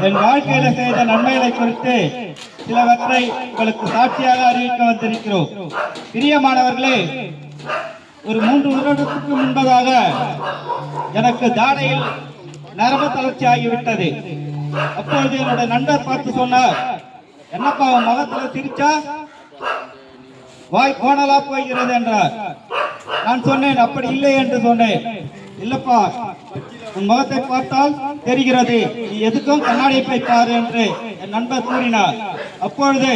என் வாழ்க்கையில செய்த நன்மைகளை குறித்து சிலவற்றை உங்களுக்கு சாட்சியாக அறிவிக்க வந்திருக்கிறோம். பிரியமானவர்களே, ஒரு 3 வருடத்துக்கு முன்பதாக எனக்கு தாடையில் நரம்பு தளர்ச்சி ஆகிவிட்டது. அப்பொழுது என்னுடைய நண்பர் பார்த்து சொன்னார், என்னப்பா முகத்துல சிரிச்சா வாய் கோணலா போகிறது என்றார். நான் சொன்னேன், அப்படி இல்லை என்று சொன்னேன். இல்லப்பா, உன் முகத்தை பார்த்தால் தெரிகிறது, நீ எதுக்கும் கண்ணாடியை போய் பாரு என்று என் நண்பர் கூறினார். அப்பொழுது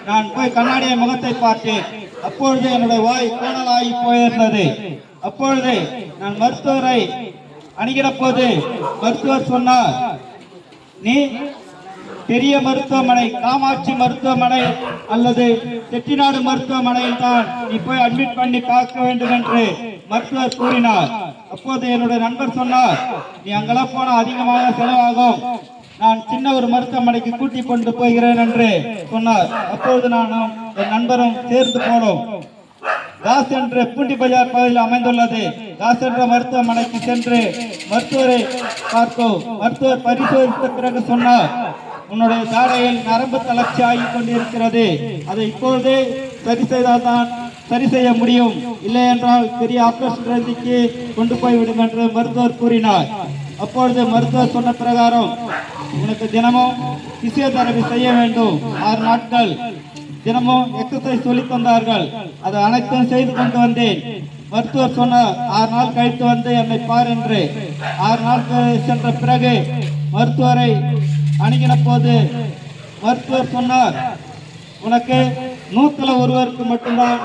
நான் போய் கண்ணாடியை முகத்தை பார்த்தேன். அப்பொழுது என்னுடைய வாய் கோணலாகி போயிருந்தது. அப்பொழுது நான் மருத்துவரை அணுகிற போது மருத்துவர் சொன்னார், நீ பெரிய மருத்துவமனை, காமாட்சி மருத்துவமனை அல்லது செட்டிநாடு மருத்துவமனையில் தான் நீ போய் அட்மிட் பண்ணி பார்க்க வேண்டும் என்று மருத்துவர் கூறினார். அப்போது என்னுடைய நண்பர் சொன்னார், நீ அங்கெல்லாம் போனா அதிகமாக செலவாகும், நான் சின்ன ஒரு மருத்துவமனைக்கு கூட்டி கொண்டு போகிறேன் என்று சொன்னார். அப்பொழுது நானும் என் நண்பரும் சேர்ந்து போனோம். தாஸ் என்ற பூண்டி பஜார் பகுதியில் அமைந்துள்ளது. தாஸ் என்ற மருத்துவமனைக்கு சென்று மருத்துவரை பார்த்தோம். மருத்துவர் பரிசோதித்த பிறகு சொன்னார், உன்னுடைய தாடையில் நரம்பு தளர்ச்சி ஆகி கொண்டிருக்கிறது, அதை இப்பொழுதே சரி செய்தால் தான் சரி செய்ய முடியும், இல்லை என்றால் பெரிய ஆபரேஷனுக்கு கொண்டு போய்விடும் என்று மருத்துவர் கூறினார். அப்பொழுது மருத்துவர் சொன்ன பிரகாரம் உனக்கு தினமும் பிசியோதெரபி செய்ய வேண்டும். 6 நாட்கள் தினமும் எக்ஸசைஸ் சொல்லி தந்தார்கள். அதை அனைத்தும் செய்து கொண்டு வந்தேன். மருத்துவர் சொன்னார், 6 நாள் கழித்து வந்து என்னை பார் என்று. 6 நாள் சென்ற பிறகு மருத்துவரை அணுகின போது மருத்துவர் சொன்னார், உனக்கு 100ல் ஒருவருக்கு மட்டும்தான்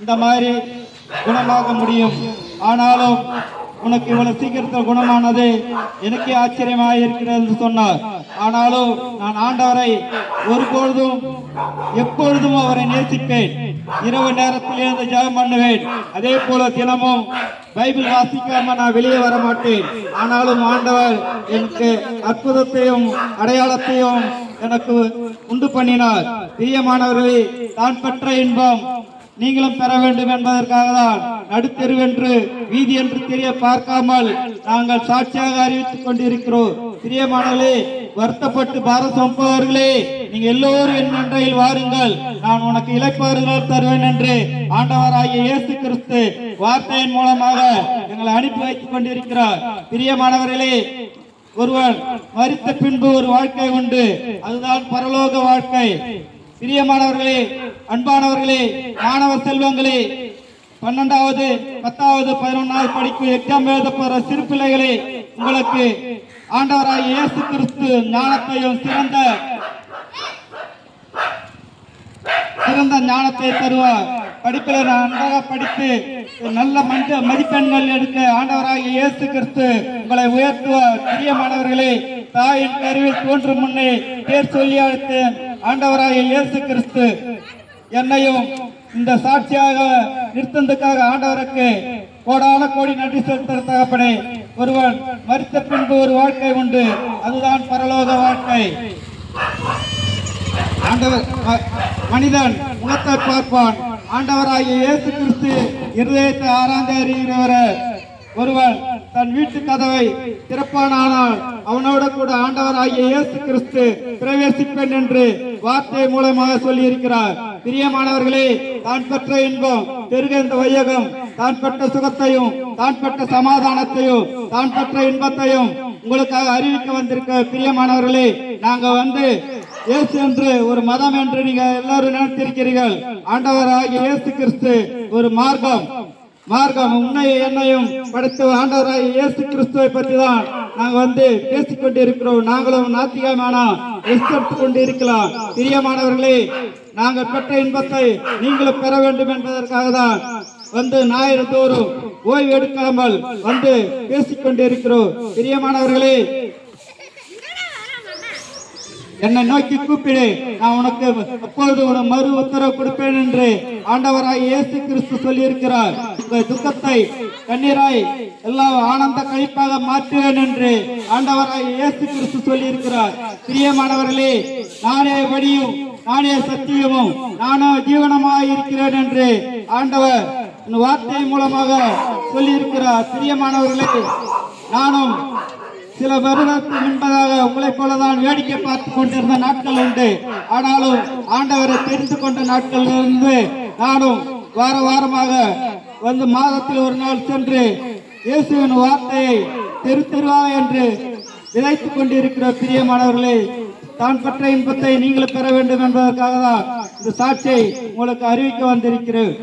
இந்த மாதிரி குணமாக முடியும், ஆனாலும் உனக்கு இவ்வளவு சீக்கிரத்தில் குணமானது எனக்கே ஆச்சரியமாக இருக்கிறது என்று சொன்னார். ஆனாலும் நான் ஆண்டவரை ஒருபொழுதும் எப்பொழுதும் அவரை நேசிப்பேன். இரவு நேரத்தில் இருந்து ஜெபம் பண்ணுவேன். அதே போல தினமும் பைபிள் வாசிக்காம நான் வெளியே வர மாட்டேன். ஆனாலும் ஆண்டவர் எனக்கு அற்புதத்தையும் அடையாளத்தையும் எனக்கு உண்டு பண்ணினார். பிரியமானவர்களே, தான் பெற்ற இன்பம் நீங்களும் பெற வேண்டும் என்பதற்காக தான் நடுத்தெருவென்று வீதி என்று தெரிய பார்க்காமல் நாங்கள் சாட்சியாக அறிவித்துக் கொண்டிருக்கிறோம். பிரியமானவர்களே, வருத்தப்பட்டு பாரம் சுமப்பவர்களே, நீங்க எல்லோரும் என் அண்டையில் வாருங்கள், நான் உனக்கு இளைப்பாறுதல் தருவேன் என்று ஆண்டவராகிய இயேசு கிறிஸ்து வார்த்தையின் மூலமாக எங்களை அனுப்பி வைத்துக் கொண்டிருக்கிறார். பிரியமானவர்களே, ஒருவன் மரித்த பின்பு ஒரு வாழ்க்கை உண்டு, அதுதான் பரலோக வாழ்க்கை. பிரியமானவர்களே, அன்பானவர்களே, மாணவ செல்வங்களே, 12வது 10வது 11வது படிக்கும் எக்ஸாம் எழுத போற சிறு பிள்ளைகளே, உங்களுக்கு ஆண்டவராகிய இயேசு கிறிஸ்து ஞானத்தையும் சிறந்த ஞானத்தை தருவார். படிப்பில் நன்றாக படித்து நல்ல மதிப்பெண்கள் எடுக்க ஆண்டவராகிய இயேசு கிறிஸ்து உங்களை உயர்த்துவார். பிரியமானவர்களே, தாயின் கருவில் தோன்றும் முன்னே பேர் சொல்லி அழைத்தேன் ஆண்டவராகிய இயேசு கிறிஸ்து என்னையும் இந்த சாட்சியாக நிறுத்ததுக்காக ஆண்டவருக்கு கோடான கோடி நன்றி செலுத்த தகப்பனே. ஒருவன் மரித்த பின்பு ஒரு வாழ்க்கை உண்டு, அதுதான் பரலோக வாழ்க்கை. ஆண்டவர் மனிதன் முகத்தை பார்ப்பான், ஆண்டவராகிய இயேசு கிறிஸ்து இருதயத்தை ஆராய்ந்து அறிகிறவர். ஒருவன் தன் வீட்டு கதவை திறப்பானால் அவனோட கூட ஆண்டவராகிய இயேசு கிறிஸ்து பிரவேசிப்பேன் என்று வார்த்தை மூலமாக சொல்லி இருக்கிறார். பிரியமானவர்களே, தான் பெற்ற இன்பம் பெருகின்ற வையகம், தான் பெற்ற சுகத்தையும் தான் பெற்ற சமாதானத்தையும் தான் பெற்ற இன்பத்தையும் உங்களுக்காக அறிவிக்க வந்திருக்க பிரியமானவர்களே, நாங்க இயேசு என்று ஒரு மதம் என்று நீங்க எல்லாரும் நினைத்திருக்கிறீர்கள். ஆண்டவராகிய இயேசு கிறிஸ்து ஒரு மார்க்கம் உன்னை என்னையும் படைத்த ஆண்டவராகிய இயேசு கிறிஸ்துவை பற்றி தான் நாங்க பேசிக்கொண்டு இருக்கிறோம். நாங்களும் நாத்திகமான எடுத்து கொண்டு இருக்கலாம். பிரியமானவர்களே, நாங்கள் பெற்ற இன்பத்தை நீங்களும் பெற வேண்டும் என்பதற்காக தான் ஞாயிறு தோறும் ஓய்வு எடுக்காமல் பேசிக்கொண்டு இருக்கிறோம். பிரியமானவர்களே, என்னை நோக்கி கூப்பிடு, நான் உனக்கு அப்பொழுது ஒரு மறு உத்தரவு கொடுப்பேன் என்று ஆண்டவராகிய இயேசு கிறிஸ்து சொல்லியிருக்கிறார். உங்கள் துக்கத்தை கண்ணீராய் எல்லாம் ஆனந்த கழிப்பாக மாற்றுவேன் என்று ஆண்டவராகிய இயேசு கிறிஸ்து சொல்லியிருக்கிறார். பிரியமானவர்களே, நானே வழியும் நானே சத்தியமும் நானே ஜீவனமாக இருக்கிறேன் என்று ஆண்டவர் வார்த்தை மூலமாக சொல்லியிருக்கிறார். பிரியமானவர்களே, நானும் சில வருடத்துக்கு முன்பதாக உங்களைப் போலதான் வேடிக்கை பார்த்து கொண்டிருந்த நாட்கள் உண்டு. ஆனாலும் ஆண்டவரை தெரிந்து கொண்ட நாட்களிலிருந்து நானும் வாரமாக வந்து மாதத்தில் ஒரு நாள் சென்று இயேசுவின் வார்த்தையை தெருவாக என்று விதைத்துக் கொண்டிருக்கிற பிரியமானவர்களே, தான் பெற்ற இன்பத்தை நீங்களும் பெற வேண்டும் என்பதற்காக தான் இந்த சாட்சியை உங்களுக்கு அறிவிக்க வந்திருக்கிறேன்.